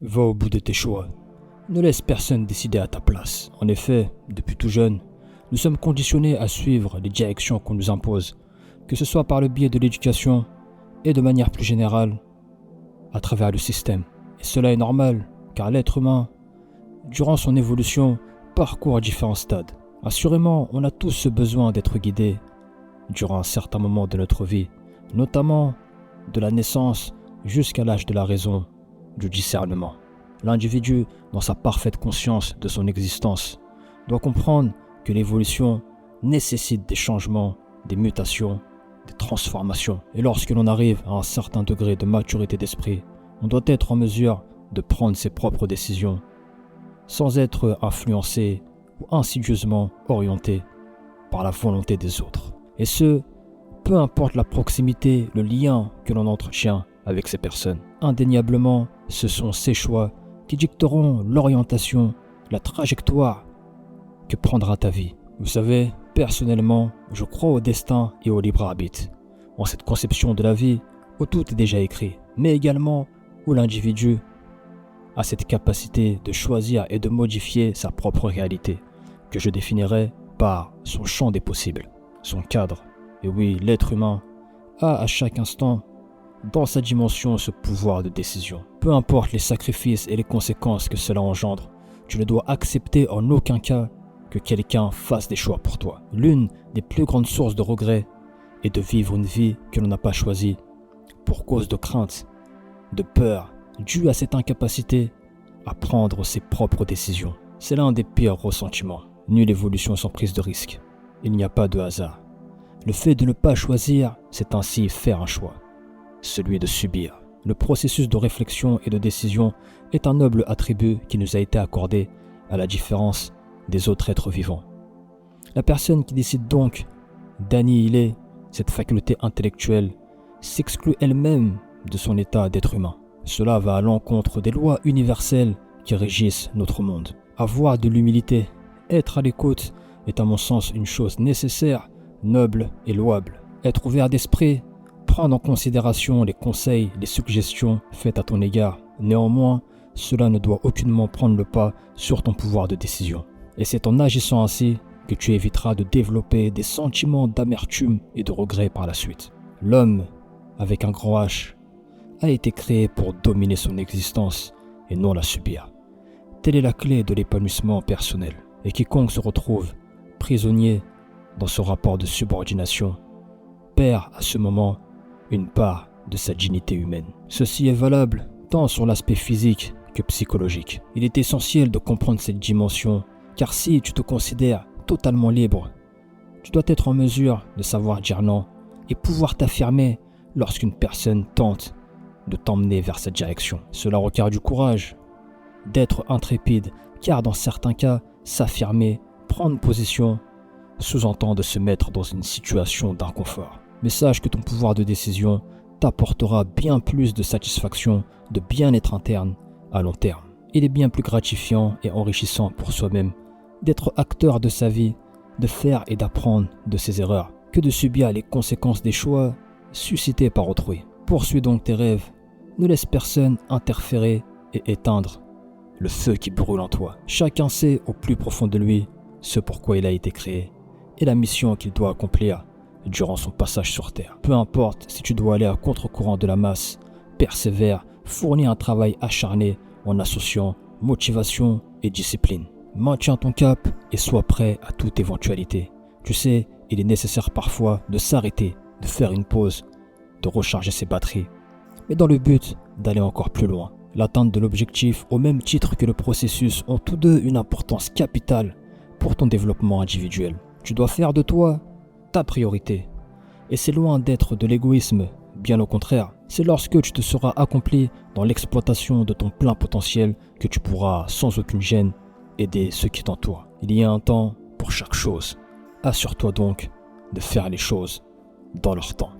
Va au bout de tes choix. Ne laisse personne décider à ta place. En effet, depuis tout jeune, nous sommes conditionnés à suivre les directions qu'on nous impose, que ce soit par le biais de l'éducation et de manière plus générale, à travers le système. Et cela est normal, car l'être humain, durant son évolution, parcourt différents stades. Assurément, on a tous ce besoin d'être guidés durant un certain moment de notre vie, notamment de la naissance jusqu'à l'âge de la raison, du discernement. L'individu, dans sa parfaite conscience de son existence, doit comprendre que l'évolution nécessite des changements, des mutations, des transformations. Et lorsque l'on arrive à un certain degré de maturité d'esprit, on doit être en mesure de prendre ses propres décisions, sans être influencé ou insidieusement orienté par la volonté des autres. Et ce, peu importe la proximité, le lien que l'on entretient avec ces personnes. Indéniablement, ce sont ces choix qui dicteront l'orientation, la trajectoire que prendra ta vie. Vous savez, personnellement, je crois au destin et au libre arbitre, en cette conception de la vie où tout est déjà écrit, mais également où l'individu a cette capacité de choisir et de modifier sa propre réalité, que je définirais par son champ des possibles, son cadre. Et oui, l'être humain a à chaque instant dans sa dimension ce pouvoir de décision. Peu importe les sacrifices et les conséquences que cela engendre, tu ne dois accepter en aucun cas que quelqu'un fasse des choix pour toi. L'une des plus grandes sources de regret est de vivre une vie que l'on n'a pas choisie pour cause de crainte, de peur, due à cette incapacité à prendre ses propres décisions. C'est l'un des pires ressentiments. Nulle évolution sans prise de risque. Il n'y a pas de hasard. Le fait de ne pas choisir, c'est ainsi faire un choix. Celui de subir. Le processus de réflexion et de décision est un noble attribut qui nous a été accordé à la différence des autres êtres vivants. La personne qui décide donc d'annihiler cette faculté intellectuelle s'exclut elle-même de son état d'être humain. Cela va à l'encontre des lois universelles qui régissent notre monde. Avoir de l'humilité, être à l'écoute est à mon sens une chose nécessaire, noble et louable. Être ouvert d'esprit, prendre en considération les conseils, les suggestions faites à ton égard. Néanmoins, cela ne doit aucunement prendre le pas sur ton pouvoir de décision. Et c'est en agissant ainsi que tu éviteras de développer des sentiments d'amertume et de regret par la suite. L'homme, avec un grand H, a été créé pour dominer son existence et non la subir. Telle est la clé de l'épanouissement personnel. Et quiconque se retrouve prisonnier dans ce rapport de subordination perd à ce moment une part de sa dignité humaine. Ceci est valable tant sur l'aspect physique que psychologique. Il est essentiel de comprendre cette dimension, car si tu te considères totalement libre, tu dois être en mesure de savoir dire non et pouvoir t'affirmer lorsqu'une personne tente de t'emmener vers cette direction. Cela requiert du courage, d'être intrépide, car dans certains cas, s'affirmer, prendre position, sous-entend de se mettre dans une situation d'inconfort. Mais sache que ton pouvoir de décision t'apportera bien plus de satisfaction, de bien-être interne à long terme. Il est bien plus gratifiant et enrichissant pour soi-même d'être acteur de sa vie, de faire et d'apprendre de ses erreurs, que de subir les conséquences des choix suscités par autrui. Poursuis donc tes rêves, ne laisse personne interférer et éteindre le feu qui brûle en toi. Chacun sait au plus profond de lui ce pourquoi il a été créé et la mission qu'il doit accomplir durant son passage sur Terre. Peu importe si tu dois aller à contre-courant de la masse, persévère, fournis un travail acharné en associant motivation et discipline. Maintiens ton cap et sois prêt à toute éventualité. Tu sais, il est nécessaire parfois de s'arrêter, de faire une pause, de recharger ses batteries, mais dans le but d'aller encore plus loin. L'atteinte de l'objectif, au même titre que le processus, ont tous deux une importance capitale pour ton développement individuel. Tu dois faire de toi ta priorité. Et c'est loin d'être de l'égoïsme, bien au contraire. C'est lorsque tu te seras accompli dans l'exploitation de ton plein potentiel que tu pourras, sans aucune gêne, aider ceux qui t'entourent. Il y a un temps pour chaque chose. Assure-toi donc de faire les choses dans leur temps.